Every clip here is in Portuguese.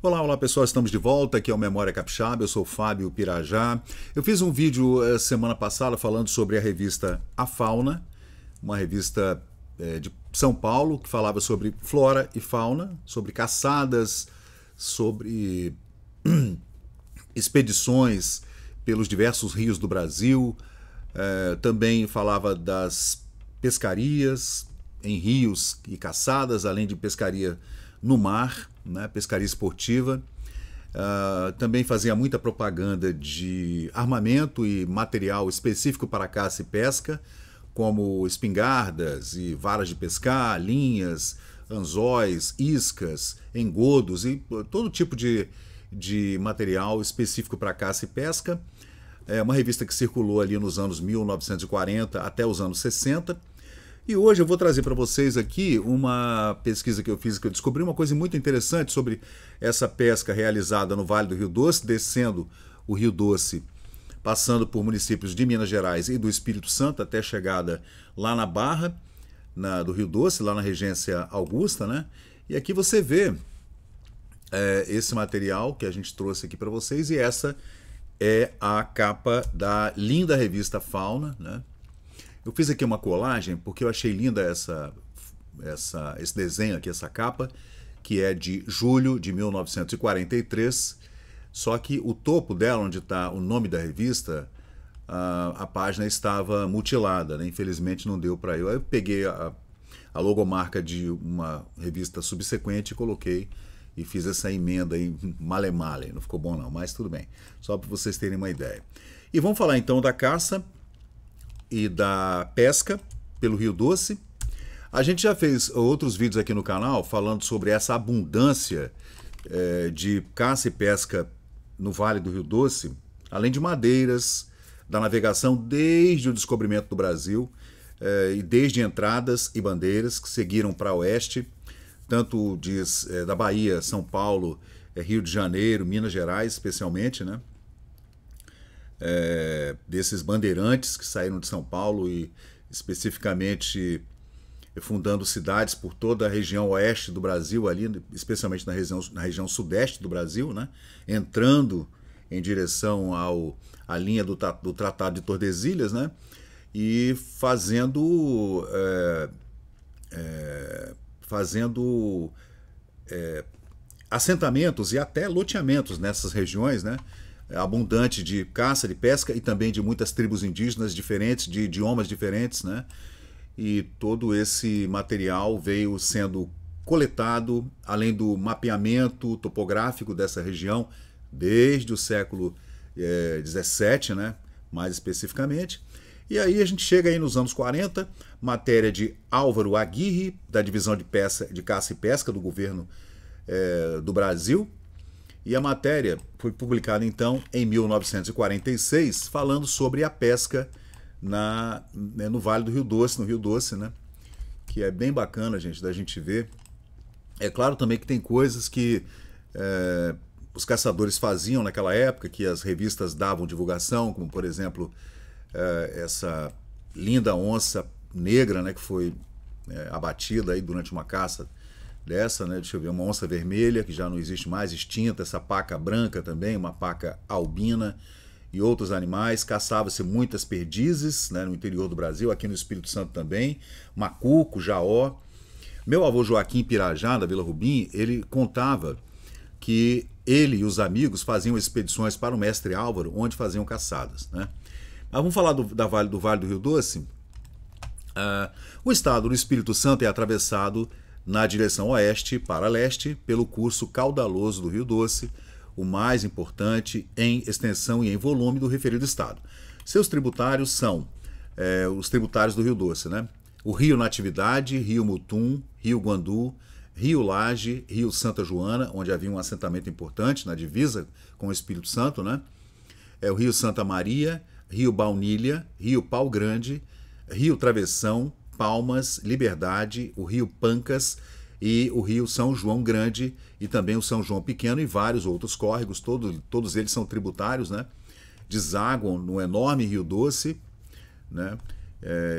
Olá, olá pessoal, estamos de volta, aqui é o Memória Capixaba, eu sou o Fábio Pirajá. Eu fiz um vídeo semana passada falando sobre a revista A Fauna, uma revista de São Paulo que falava sobre flora e fauna, sobre caçadas, sobre expedições pelos diversos rios do Brasil, também falava das pescarias em rios e caçadas, além de pescaria no mar, né, pescaria esportiva. Também fazia muita propaganda de armamento e material específico para caça e pesca, como espingardas e varas de pescar, linhas, anzóis, iscas, engodos e todo tipo de material específico para caça e pesca. É uma revista que circulou ali nos anos 1940 até os anos 60. E hoje eu vou trazer para vocês aqui uma pesquisa que eu fiz, que eu descobri uma coisa muito interessante sobre essa pesca realizada no Vale do Rio Doce, descendo o Rio Doce, passando por municípios de Minas Gerais e do Espírito Santo, até a chegada lá na Barra do Rio Doce, lá na Regência Augusta, né? E aqui você vê esse material que a gente trouxe aqui para vocês, e essa é a capa da linda revista Fauna, né? Eu fiz aqui uma colagem porque eu achei linda esse desenho aqui, essa capa, que é de julho de 1943, só que o topo dela, onde está o nome da revista, a página estava mutilada, né? Infelizmente não deu para eu. Aí eu peguei a logomarca de uma revista subsequente e coloquei e fiz essa emenda aí, male-male, não ficou bom não, mas tudo bem, só para vocês terem uma ideia. E vamos falar então da caça e da pesca pelo Rio Doce. A gente já fez outros vídeos aqui no canal falando sobre essa abundância de caça e pesca no Vale do Rio Doce, além de madeiras, da navegação desde o descobrimento do Brasil, e desde entradas e bandeiras que seguiram para oeste, tanto da Bahia, São Paulo, Rio de Janeiro, Minas Gerais especialmente, né? Desses bandeirantes que saíram de São Paulo e especificamente fundando cidades por toda a região oeste do Brasil, ali, especialmente na região sudeste do Brasil, né? Entrando em direção à linha do Tratado de Tordesilhas, né? E fazendo assentamentos e até loteamentos nessas regiões, né? Abundante de caça, de pesca e também de muitas tribos indígenas diferentes, de idiomas diferentes, né? E todo esse material veio sendo coletado, além do mapeamento topográfico dessa região, desde o século XVII, né? Mais especificamente. E aí a gente chega aí nos anos 40, matéria de Álvaro Aguirre, da Divisão de Caça e Pesca do Governo do Brasil. E a matéria foi publicada então em 1946, falando sobre a pesca no Vale do Rio Doce, no Rio Doce, né? Que é bem bacana, gente, da gente ver. É claro também que tem coisas que os caçadores faziam naquela época, que as revistas davam divulgação, como por exemplo essa linda onça negra, né, que foi abatida aí durante uma caça dessa, né? Deixa eu ver, uma onça vermelha que já não existe mais, extinta, essa paca branca também, uma paca albina e outros animais. Caçava-se muitas perdizes, né, no interior do Brasil, aqui no Espírito Santo também, macuco, jaó. Meu avô Joaquim Pirajá, da Vila Rubim, ele contava que ele e os amigos faziam expedições para o Mestre Álvaro, onde faziam caçadas, né? Mas vamos falar do Vale do Rio Doce. O estado do Espírito Santo é atravessado na direção oeste para leste pelo curso caudaloso do Rio Doce, o mais importante em extensão e em volume do referido estado. Seus tributários são os tributários do Rio Doce, né? O Rio Natividade, Rio Mutum, Rio Guandu, Rio Laje, Rio Santa Joana, onde havia um assentamento importante na divisa com o Espírito Santo, né? O Rio Santa Maria, Rio Baunilha, Rio Pau Grande, Rio Travessão, Palmas, Liberdade, o Rio Pancas e o Rio São João Grande e também o São João Pequeno e vários outros córregos, todos eles são tributários, né? Desaguam no enorme Rio Doce, né?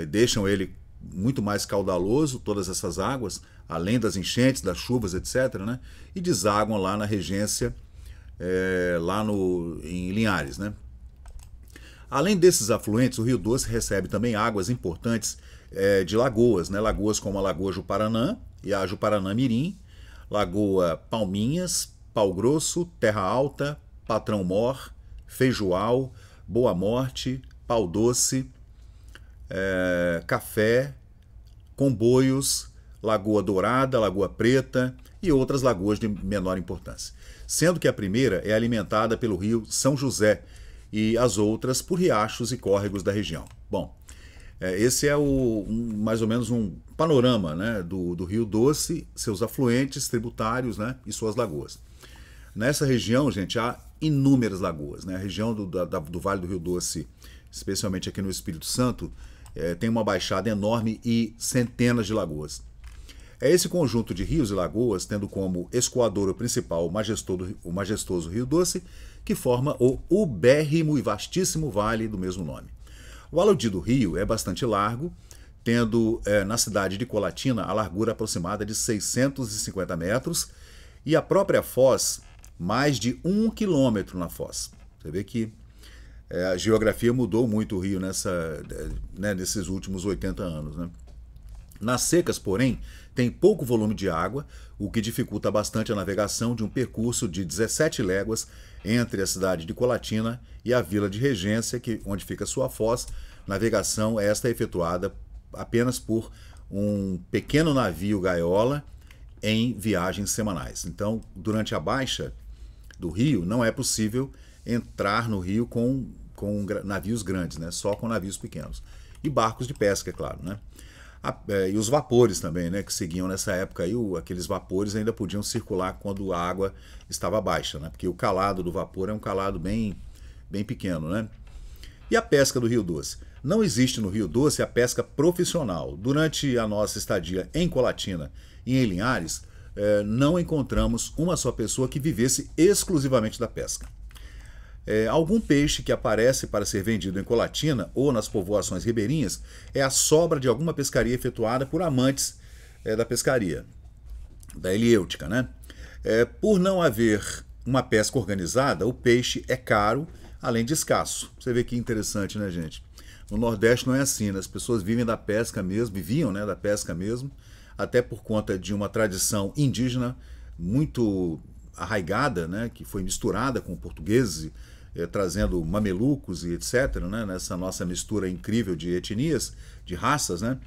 Deixam ele muito mais caudaloso, todas essas águas, além das enchentes, das chuvas, etc., né? E desaguam lá na regência, em Linhares, né? Além desses afluentes, o Rio Doce recebe também águas importantes de lagoas, né? Lagoas como a Lagoa Juparanã e a Juparanã Mirim, Lagoa Palminhas, Pau Grosso, Terra Alta, Patrão Mor, Feijoal, Boa Morte, Pau Doce, Café, Comboios, Lagoa Dourada, Lagoa Preta e outras lagoas de menor importância. Sendo que a primeira é alimentada pelo rio São José e as outras por riachos e córregos da região. Bom, esse é mais ou menos um panorama, né, do Rio Doce, seus afluentes tributários, né, e suas lagoas. Nessa região, gente, há inúmeras lagoas, né? A região do Vale do Rio Doce, especialmente aqui no Espírito Santo, tem uma baixada enorme e centenas de lagoas. É esse conjunto de rios e lagoas, tendo como escoadouro principal o majestoso Rio Doce, que forma o ubérrimo e vastíssimo vale do mesmo nome. O aludido rio é bastante largo, tendo na cidade de Colatina a largura aproximada de 650 metros e a própria foz mais de 1 quilômetro na foz. Você vê que a geografia mudou muito o rio nesses últimos 80 anos, né? Nas secas, porém, tem pouco volume de água, o que dificulta bastante a navegação de um percurso de 17 léguas entre a cidade de Colatina e a vila de Regência, onde fica sua foz. Navegação esta é efetuada apenas por um pequeno navio gaiola em viagens semanais. Então, durante a baixa do rio, não é possível entrar no rio com navios grandes, né? Só com navios pequenos. E barcos de pesca, é claro, né? E os vapores também, né, que seguiam nessa época aí, aqueles vapores ainda podiam circular quando a água estava baixa, né? Porque o calado do vapor é um calado bem pequeno, né? E a pesca do Rio Doce? Não existe no Rio Doce a pesca profissional. Durante a nossa estadia em Colatina e em Linhares, não encontramos uma só pessoa que vivesse exclusivamente da pesca. Algum peixe que aparece para ser vendido em Colatina ou nas povoações ribeirinhas é a sobra de alguma pescaria efetuada por amantes da pescaria, da heliêutica, né? Por não haver uma pesca organizada, o peixe é caro, além de escasso. Você vê que interessante, né, gente? No Nordeste não é assim, né? As pessoas vivem da pesca mesmo, viviam, né, da pesca mesmo, até por conta de uma tradição indígena muito arraigada, né, que foi misturada com portugueses, trazendo mamelucos e etc., né, nessa nossa mistura incrível de etnias, de raças, né?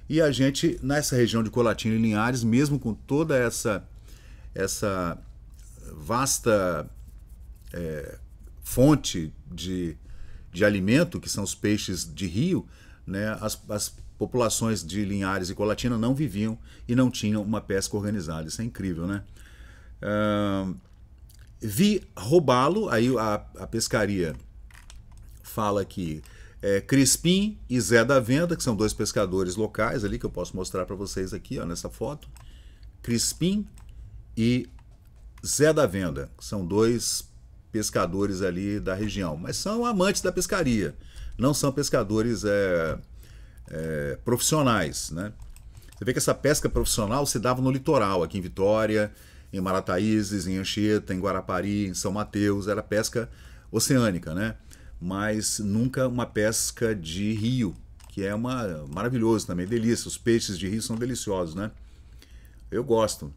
E a gente, nessa região de Colatina e Linhares, mesmo com toda essa vasta fonte de alimento, que são os peixes de rio, né, as populações de Linhares e Colatina não viviam e não tinham uma pesca organizada. Isso é incrível, né? Vi roubá-lo, aí a pescaria fala que Crispim e Zé da Venda, que são dois pescadores locais ali, que eu posso mostrar para vocês aqui, ó, nessa foto. Crispim e Zé da Venda, que são dois pescadores ali da região, mas são amantes da pescaria, não são pescadores profissionais, né? Você vê que essa pesca profissional se dava no litoral, aqui em Vitória, em Marataízes, em Anchieta, em Guarapari, em São Mateus, era pesca oceânica, né? Mas nunca uma pesca de rio, que é maravilhoso também, delícia. Os peixes de rio são deliciosos, né? Eu gosto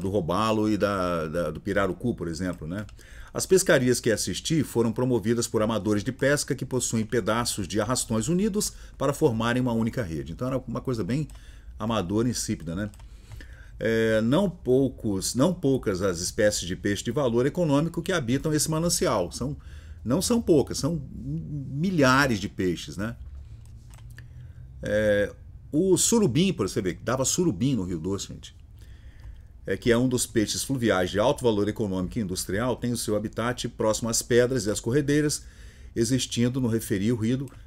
do robalo e do pirarucu, por exemplo, né? As pescarias que assisti foram promovidas por amadores de pesca que possuem pedaços de arrastões unidos para formarem uma única rede. Então era uma coisa bem amadora e insípida, né? Não poucas as espécies de peixe de valor econômico que habitam esse manancial. Não são poucas, são milhares de peixes, né? O surubim, por você ver, que dava surubim no Rio Doce, gente, que é um dos peixes fluviais de alto valor econômico e industrial, tem o seu habitat próximo às pedras e às corredeiras, existindo no referido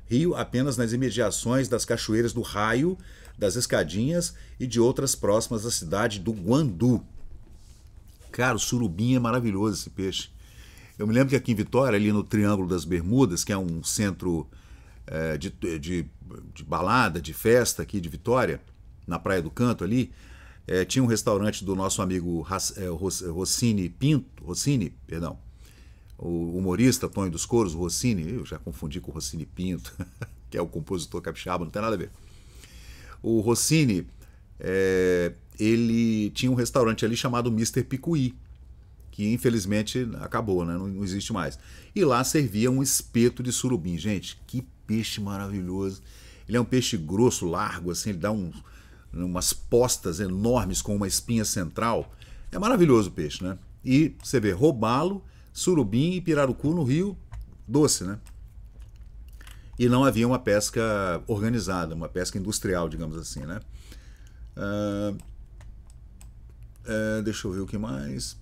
rio apenas nas imediações das cachoeiras do Raio, das Escadinhas e de outras próximas à cidade do Guandu. Cara, o surubim é maravilhoso, esse peixe. Eu me lembro que aqui em Vitória, ali no Triângulo das Bermudas, que é um centro de balada, de festa aqui de Vitória, na Praia do Canto ali, tinha um restaurante do nosso amigo Rossini Pinto, perdão, o humorista Tonho dos Couros, o Rossini, eu já confundi com o Rossini Pinto, que é o compositor capixaba, não tem nada a ver. O Rossini, ele tinha um restaurante ali chamado Mr. Picuí, que infelizmente acabou, né? Não existe mais. E lá servia um espeto de surubim. Gente, que peixe maravilhoso. Ele é um peixe grosso, largo, assim, ele dá umas postas enormes com uma espinha central. É maravilhoso o peixe, né? E você vê robalo, surubim e pirarucu no Rio Doce, né? E não havia uma pesca organizada, uma pesca industrial, digamos assim, né? Deixa eu ver o que mais.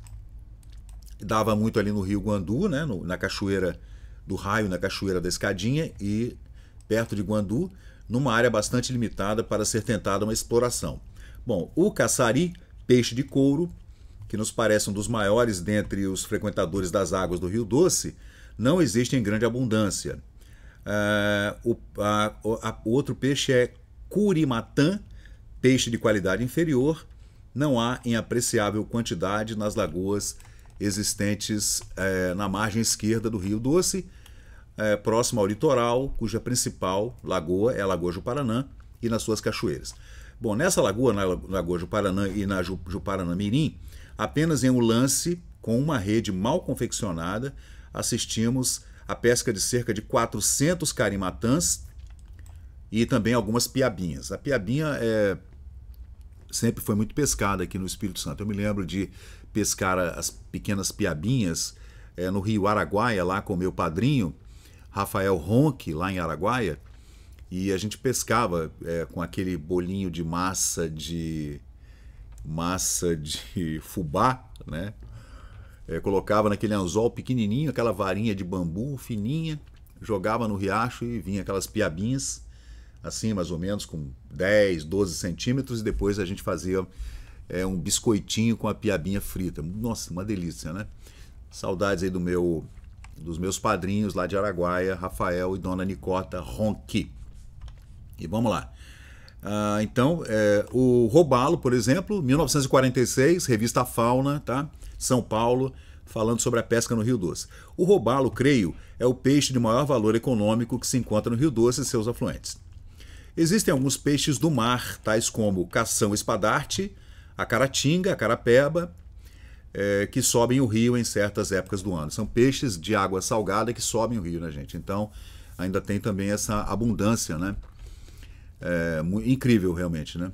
Dava muito ali no Rio Guandu, né? Na cachoeira do Raio, na cachoeira da Escadinha e perto de Guandu, numa área bastante limitada para ser tentada uma exploração. Bom, o caçari, peixe de couro, que nos parece um dos maiores dentre os frequentadores das águas do Rio Doce, não existe em grande abundância. O outro peixe é curimatã, peixe de qualidade inferior, não há em apreciável quantidade nas lagoas existentes na margem esquerda do Rio Doce, próximo ao litoral, cuja principal lagoa é a Lagoa Juparanã e nas suas cachoeiras. Bom, nessa lagoa, na Lagoa Juparanã e na Juparanã Mirim, apenas em um lance com uma rede mal confeccionada, assistimos a pesca de cerca de 400 carimatãs e também algumas piabinhas. A piabinha sempre foi muito pescada aqui no Espírito Santo. Eu me lembro de pescar as pequenas piabinhas no Rio Araguaia, lá com o meu padrinho, Rafael Ronque, lá em Araguaia, e a gente pescava com aquele bolinho de massa de fubá, né? Colocava naquele anzol pequenininho, aquela varinha de bambu fininha, jogava no riacho e vinha aquelas piabinhas, assim mais ou menos com 10, 12 centímetros, e depois a gente fazia um biscoitinho com a piabinha frita. Nossa, uma delícia, né? Saudades aí dos meus padrinhos lá de Araguaia, Rafael e Dona Nicota Ronqui. E vamos lá. Então, o robalo, por exemplo, 1946, revista Fauna, tá? São Paulo, falando sobre a pesca no Rio Doce. O robalo, creio, é o peixe de maior valor econômico que se encontra no Rio Doce e seus afluentes. Existem alguns peixes do mar, tais como o cação espadarte, a caratinga, a carapeba, que sobem o rio em certas épocas do ano. São peixes de água salgada que sobem o rio, né, gente? Então, ainda tem também essa abundância, né? Incrível, realmente, né?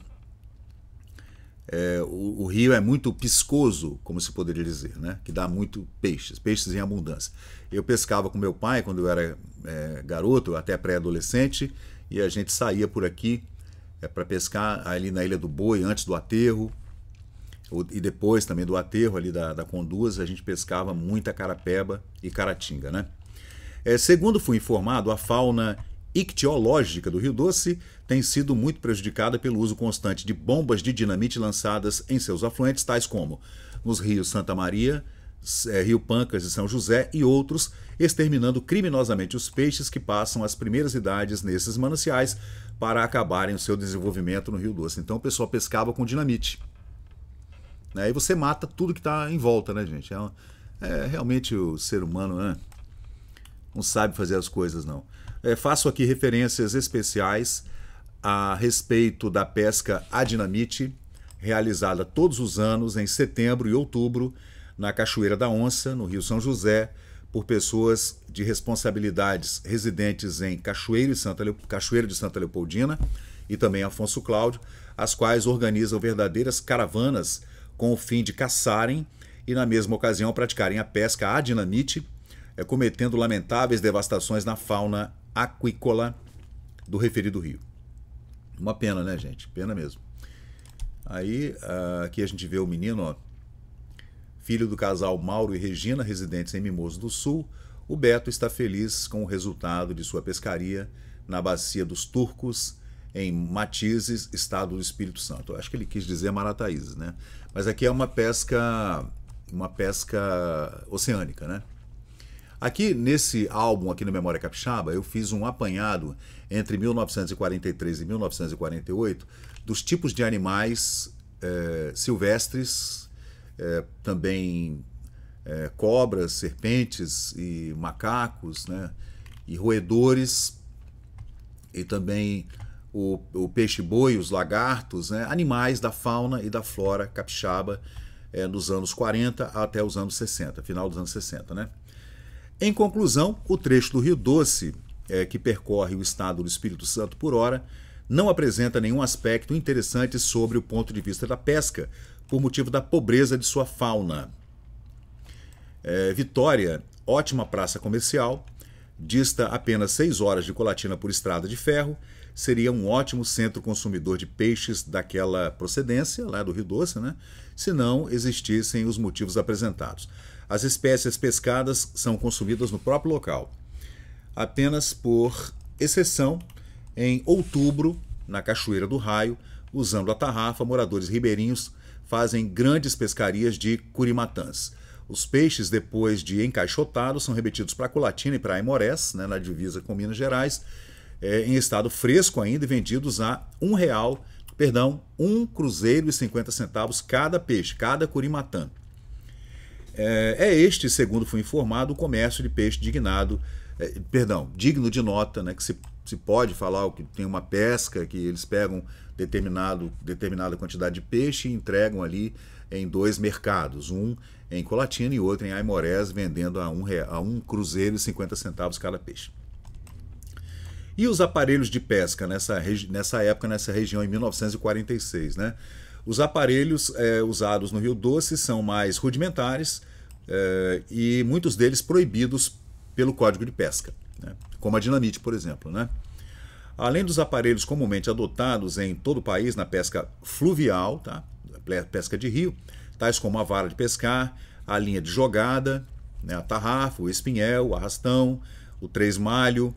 O rio é muito piscoso, como se poderia dizer, né? Que dá muito peixes em abundância. Eu pescava com meu pai quando eu era garoto, até pré-adolescente, e a gente saía por aqui para pescar ali na Ilha do Boi, antes do aterro, e depois também do aterro ali da Conduz, a gente pescava muita carapeba e caratinga, né? Segundo fui informado, a fauna ictiológica do Rio Doce tem sido muito prejudicada pelo uso constante de bombas de dinamite lançadas em seus afluentes, tais como nos rios Santa Maria, Rio Pancas e São José e outros, exterminando criminosamente os peixes que passam as primeiras idades nesses mananciais para acabarem o seu desenvolvimento no Rio Doce. Então o pessoal pescava com dinamite. Aí você mata tudo que está em volta, né, gente? Realmente o ser humano, né, não sabe fazer as coisas, não. Faço aqui referências especiais a respeito da pesca a dinamite, realizada todos os anos em setembro e outubro na Cachoeira da Onça, no Rio São José, por pessoas de responsabilidades residentes em Cachoeiro de Santa Leopoldina e também Afonso Cláudio, as quais organizam verdadeiras caravanas com o fim de caçarem e, na mesma ocasião, praticarem a pesca a dinamite, cometendo lamentáveis devastações na fauna aquícola do referido rio. Uma pena, né, gente? Pena mesmo. Aí, aqui a gente vê o menino, ó, filho do casal Mauro e Regina, residentes em Mimoso do Sul. O Beto está feliz com o resultado de sua pescaria na Bacia dos Turcos, em Matizes, estado do Espírito Santo. Eu acho que ele quis dizer Marataízes, né? Mas aqui é uma pesca oceânica, né? Aqui nesse álbum, aqui no Memória Capixaba, eu fiz um apanhado entre 1943 e 1948 dos tipos de animais silvestres, também cobras, serpentes e macacos, né, e roedores, e também o peixe-boi, os lagartos, né, animais da fauna e da flora capixaba nos anos 40 até os anos 60, final dos anos 60, né? Em conclusão, o trecho do Rio Doce, que percorre o estado do Espírito Santo por hora, não apresenta nenhum aspecto interessante sobre o ponto de vista da pesca, por motivo da pobreza de sua fauna. Vitória, ótima praça comercial, dista apenas 6 horas de Colatina por estrada de ferro, seria um ótimo centro consumidor de peixes daquela procedência, lá do Rio Doce, né? Se não existissem os motivos apresentados. As espécies pescadas são consumidas no próprio local. Apenas por exceção, em outubro, na Cachoeira do Raio, usando a tarrafa, moradores ribeirinhos fazem grandes pescarias de curimatãs. Os peixes, depois de encaixotados, são remetidos para Colatina e para Aimorés, né, na divisa com Minas Gerais, em estado fresco ainda e vendidos a R$1,50 cada peixe, cada curimatã. Este, segundo foi informado, o comércio de peixe digno de nota, né, que se pode falar que tem uma pesca, que eles pegam determinada quantidade de peixe e entregam ali em 2 mercados, um em Colatina e outro em Aimorés, vendendo a R$1,50 cada peixe. E os aparelhos de pesca nessa época, nessa região, em 1946, né? Os aparelhos usados no Rio Doce são mais rudimentares e muitos deles proibidos pelo Código de Pesca, né? Como a dinamite, por exemplo, né? Além dos aparelhos comumente adotados em todo o país na pesca fluvial, tá? Pesca de rio, tais como a vara de pescar, a linha de jogada, né? A tarrafa, o espinhel, o arrastão, o 3-malho,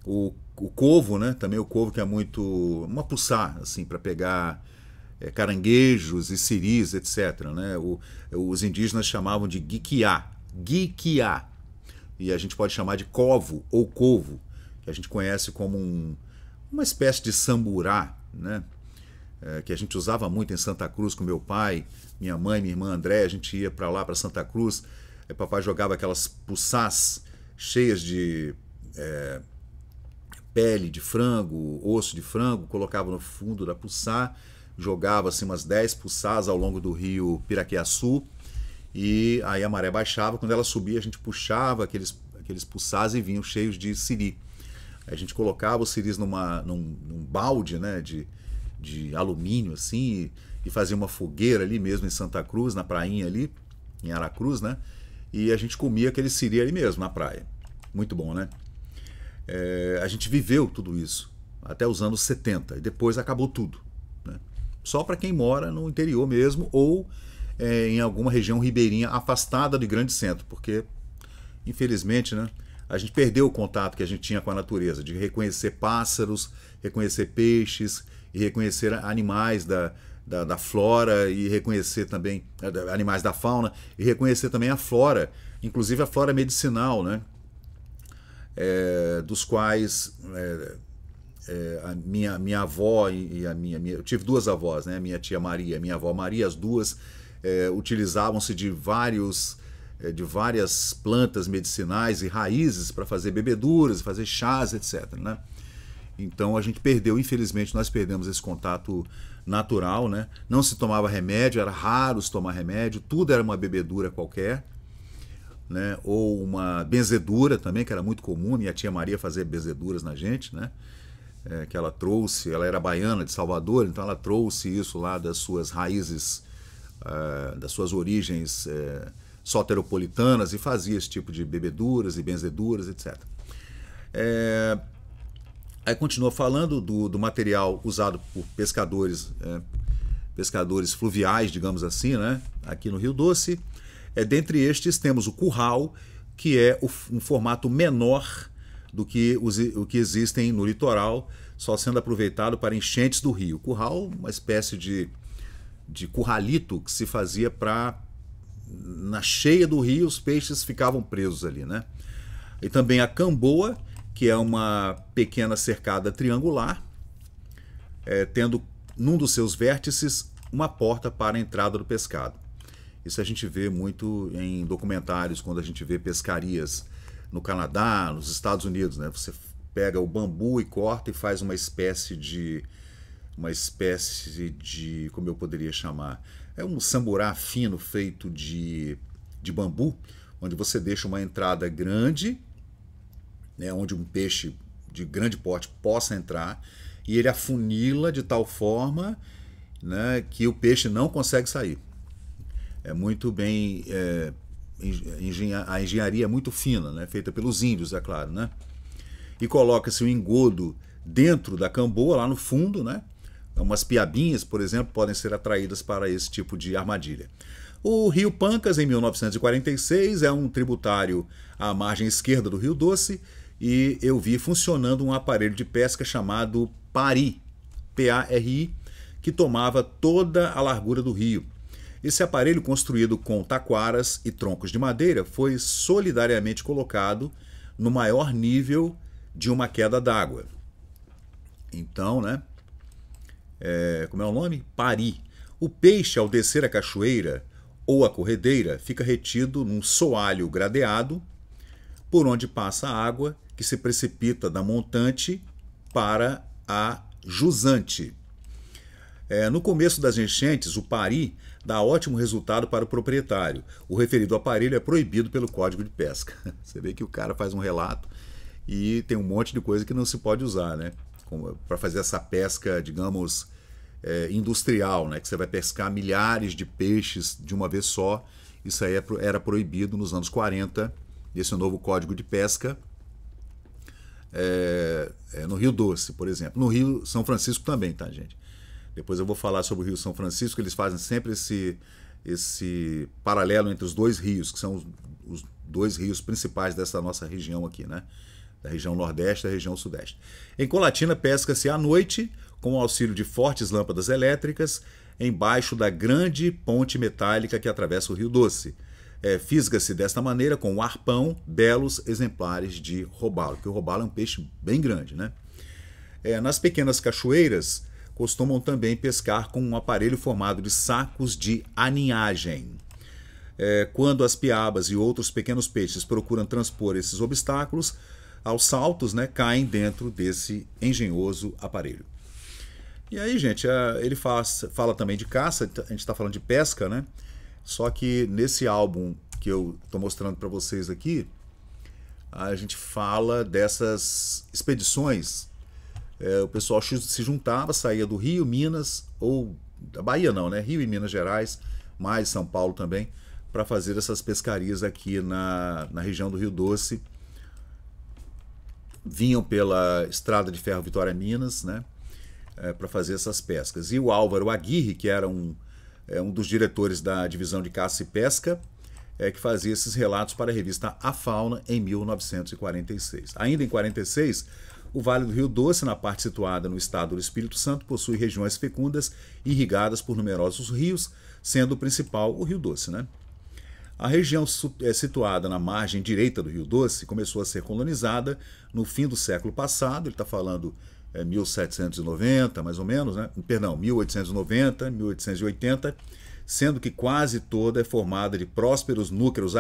o covo, né? Também o covo, que é muito uma puçá, assim, para pegar caranguejos e siris, etc., né? Os indígenas chamavam de guiquiá, e a gente pode chamar de covo ou covo, que a gente conhece como uma espécie de samburá, né? Que a gente usava muito em Santa Cruz com meu pai, minha mãe, minha irmã André. A gente ia para lá, para Santa Cruz, papai jogava aquelas puçás cheias de pele de frango, osso de frango, colocava no fundo da puçá, jogava assim umas 10 puçás ao longo do rio Piraquiaçu, e aí a maré baixava. Quando ela subia, a gente puxava aqueles puçás e vinham cheios de siri. A gente colocava os siris num balde, né, de alumínio assim, e fazia uma fogueira ali mesmo em Santa Cruz, na prainha ali, em Aracruz, né? E a gente comia aquele siri ali mesmo, na praia. Muito bom, né? A gente viveu tudo isso até os anos 70, e depois acabou tudo, né? Só para quem mora no interior mesmo, ou em alguma região ribeirinha afastada de grande centro, porque, infelizmente, né, a gente perdeu o contato que a gente tinha com a natureza, de reconhecer pássaros, reconhecer peixes e reconhecer animais da flora, e reconhecer também animais da fauna, e reconhecer também a flora, inclusive a flora medicinal, né? Dos quais a minha avó e a minha... Eu tive 2 avós, né? Minha tia Maria e minha avó Maria, as duas utilizavam-se de várias plantas medicinais e raízes para fazer bebeduras, fazer chás, etc., né? Então a gente perdeu, infelizmente, nós perdemos esse contato natural, né? Não se tomava remédio, era raro se tomar remédio, tudo era uma bebedura qualquer, né? Ou uma benzedura também, que era muito comum, e a tia Maria fazia benzeduras na gente, né? Que ela trouxe, ela era baiana de Salvador, então ela trouxe isso lá das suas raízes, das suas origens soteropolitanas, e fazia esse tipo de bebeduras e benzeduras, etc. Aí continua falando do material usado por pescadores fluviais, digamos assim, né? Aqui no Rio Doce. Dentre estes temos o curral, que é um formato menor do que o que existem no litoral, só sendo aproveitado para enchentes do rio. Curral, uma espécie de curralito que se fazia para, na cheia do rio, os peixes ficavam presos ali, né? E também a camboa, que é uma pequena cercada triangular, tendo num dos seus vértices uma porta para a entrada do pescado. Isso a gente vê muito em documentários, quando a gente vê pescarias no Canadá, nos Estados Unidos, né? Você pega o bambu e corta e faz uma espécie de, como eu poderia chamar, é um samburá fino feito de bambu, onde você deixa uma entrada grande, né, onde um peixe de grande porte possa entrar, e ele afunila de tal forma, né, que o peixe não consegue sair. É muito bem... a engenharia é muito fina, né, feita pelos índios, é claro, né? E coloca-se o engodo dentro da camboa, lá no fundo, né? Umas piabinhas, por exemplo, podem ser atraídas para esse tipo de armadilha. O Rio Pancas, em 1946, é um tributário à margem esquerda do Rio Doce, e eu vi funcionando um aparelho de pesca chamado Pari, P-A-R-I, que tomava toda a largura do rio. Esse aparelho, construído com taquaras e troncos de madeira, foi solidariamente colocado no maior nível de uma queda d'água. Então, né? Como é o nome? Pari. O peixe, ao descer a cachoeira ou a corredeira, fica retido num soalho gradeado, por onde passa a água que se precipita da montante para a jusante. No começo das enchentes, o pari dá ótimo resultado para o proprietário. O referido aparelho é proibido pelo Código de Pesca. Você vê que o cara faz um relato e tem um monte de coisa que não se pode usar, né? Para fazer essa pesca, digamos, industrial, né? Que você vai pescar milhares de peixes de uma vez só. Isso aí era proibido nos anos 40, esse novo Código de Pesca, no Rio Doce, por exemplo. No Rio São Francisco também, tá, gente? Depois eu vou falar sobre o Rio São Francisco, eles fazem sempre esse paralelo entre os dois rios, que são os dois rios principais dessa nossa região aqui, né? Da região Nordeste e da região Sudeste. Em Colatina, pesca-se à noite, com o auxílio de fortes lâmpadas elétricas, embaixo da grande ponte metálica que atravessa o Rio Doce. Fisga-se desta maneira com o arpão belos exemplares de robalo, porque o robalo é um peixe bem grande, né? Nas pequenas cachoeiras, costumam também pescar com um aparelho formado de sacos de aninhagem. Quando as piabas e outros pequenos peixes procuram transpor esses obstáculos, aos saltos, né, caem dentro desse engenhoso aparelho. E aí, gente, ele fala também de caça, a gente está falando de pesca, né? Só que nesse álbum que eu estou mostrando para vocês aqui, a gente fala dessas expedições. O pessoal se juntava, saía do Rio, Minas, ou da Bahia não, né? Rio e Minas Gerais, mais São Paulo também, para fazer essas pescarias aqui na região do Rio Doce. Vinham pela Estrada de Ferro Vitória-Minas, né? Para fazer essas pescas. E o Álvaro Aguirre, que era um dos diretores da divisão de caça e pesca, que fazia esses relatos para a revista A Fauna em 1946. Ainda em 46, o Vale do Rio Doce, na parte situada no estado do Espírito Santo, possui regiões fecundas irrigadas por numerosos rios, sendo o principal o Rio Doce, né? A região situada na margem direita do Rio Doce começou a ser colonizada no fim do século passado, ele está falando 1790, mais ou menos, né? Perdão, 1890, 1880, sendo que quase toda é formada de prósperos núcleos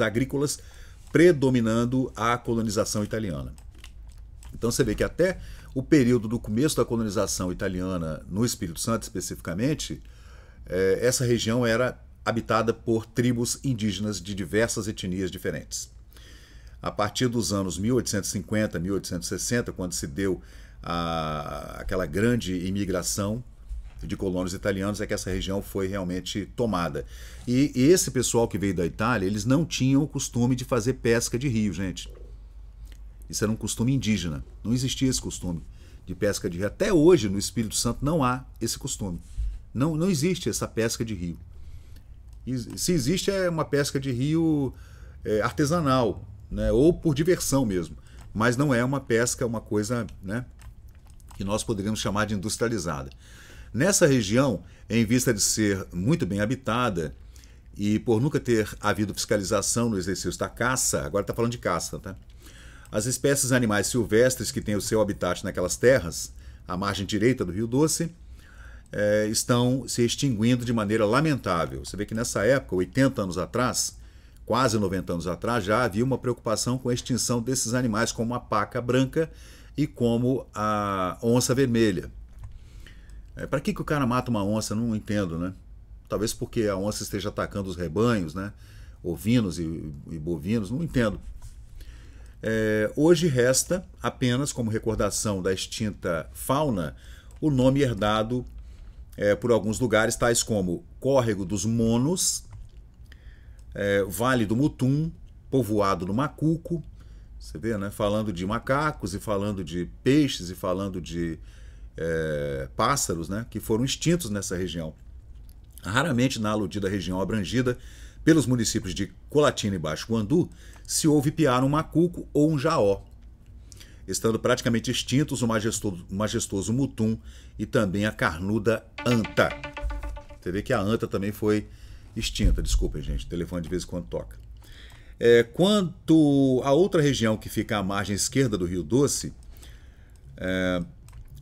agrícolas, predominando a colonização italiana. Então você vê que até o período do começo da colonização italiana no Espírito Santo, especificamente, essa região era habitada por tribos indígenas de diversas etnias diferentes. A partir dos anos 1850, 1860, quando se deu aquela grande imigração de colonos italianos, é que essa região foi realmente tomada. E esse pessoal que veio da Itália, eles não tinham o costume de fazer pesca de rio, gente. Isso era um costume indígena. Não existia esse costume de pesca de rio. Até hoje, no Espírito Santo, não há esse costume. Não existe essa pesca de rio. Se existe, é uma pesca de rio artesanal, né, ou por diversão mesmo. Mas não é uma pesca, uma coisa, né, que nós poderíamos chamar de industrializada. Nessa região, em vista de ser muito bem habitada e por nunca ter havido fiscalização no exercício da caça, agora está falando de caça, tá? As espécies animais silvestres que têm o seu habitat naquelas terras, à margem direita do Rio Doce, estão se extinguindo de maneira lamentável. Você vê que nessa época, 80 anos atrás, quase 90 anos atrás, já havia uma preocupação com a extinção desses animais, como a paca branca e como a onça vermelha. Para que o cara mata uma onça? Não entendo, né? Talvez porque a onça esteja atacando os rebanhos, né? Ovinos e bovinos, não entendo. Hoje resta apenas, como recordação da extinta fauna, o nome herdado por alguns lugares, tais como Córrego dos Monos, Vale do Mutum, Povoado do Macuco. Você vê, né? Falando de macacos e falando de peixes e falando de pássaros, né? Que foram extintos nessa região. Raramente na aludida região abrangida pelos municípios de Colatina e Baixo Guandu se ouve piar um macuco ou um jaó, estando praticamente extintos o majestoso mutum e também a carnuda anta. Você vê que a anta também foi extinta. Desculpem, gente, o telefone de vez em quando toca. Quanto à outra região que fica à margem esquerda do Rio Doce,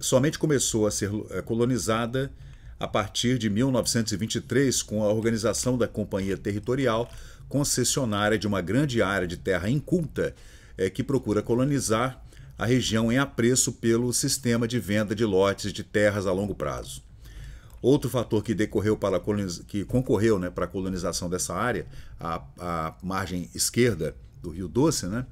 somente começou a ser colonizada a partir de 1923, com a organização da Companhia Territorial, concessionária de uma grande área de terra inculta, que procura colonizar a região em apreço pelo sistema de venda de lotes de terras a longo prazo. Outro fator que concorreu, né, para a colonização dessa área, a margem esquerda do Rio Doce, né,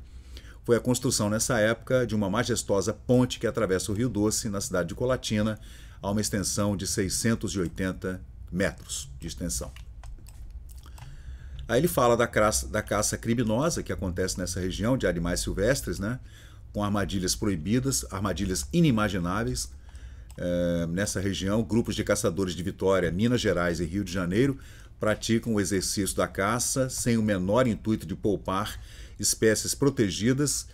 foi a construção nessa época de uma majestosa ponte que atravessa o Rio Doce na cidade de Colatina, a uma extensão de 680 metros de extensão. Aí ele fala da caça criminosa que acontece nessa região de animais silvestres, né, com armadilhas proibidas, armadilhas inimagináveis. Nessa região, grupos de caçadores de Vitória, Minas Gerais e Rio de Janeiro praticam o exercício da caça sem o menor intuito de poupar espécies protegidas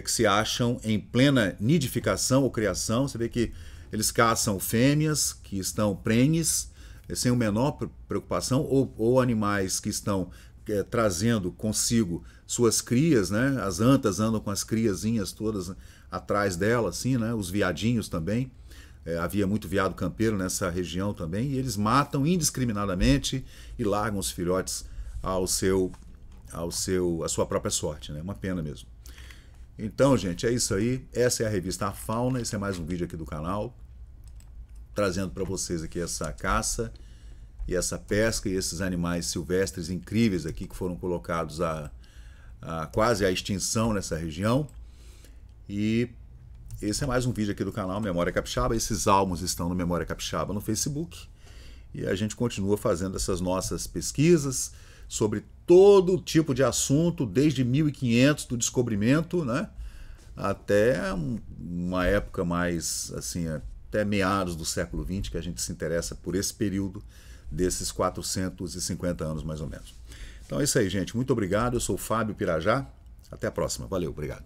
que se acham em plena nidificação ou criação. Você vê que eles caçam fêmeas que estão prenhes, sem a menor preocupação, ou animais que estão trazendo consigo suas crias, né? As antas andam com as criazinhas todas atrás dela, assim, né? Os viadinhos também. Havia muito veado campeiro nessa região também, e eles matam indiscriminadamente e largam os filhotes à sua própria sorte, né? Uma pena mesmo. Então, gente, é isso aí. Essa é a revista A Fauna. Esse é mais um vídeo aqui do canal, trazendo para vocês aqui essa caça e essa pesca e esses animais silvestres incríveis aqui que foram colocados quase à extinção nessa região. E esse é mais um vídeo aqui do canal Memória Capixaba. Esses álbuns estão no Memória Capixaba no Facebook. E a gente continua fazendo essas nossas pesquisas sobre todo tipo de assunto, desde 1500 do descobrimento, né, até uma época mais, assim, até meados do século XX, que a gente se interessa por esse período desses 450 anos, mais ou menos. Então é isso aí, gente. Muito obrigado. Eu sou o Fábio Pirajá. Até a próxima. Valeu, obrigado.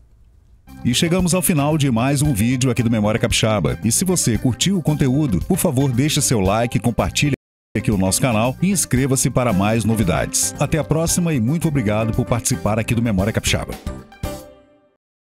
E chegamos ao final de mais um vídeo aqui do Memória Capixaba. E se você curtiu o conteúdo, por favor, deixe seu like, compartilhe aqui o nosso canal e inscreva-se para mais novidades. Até a próxima e muito obrigado por participar aqui do Memória Capixaba.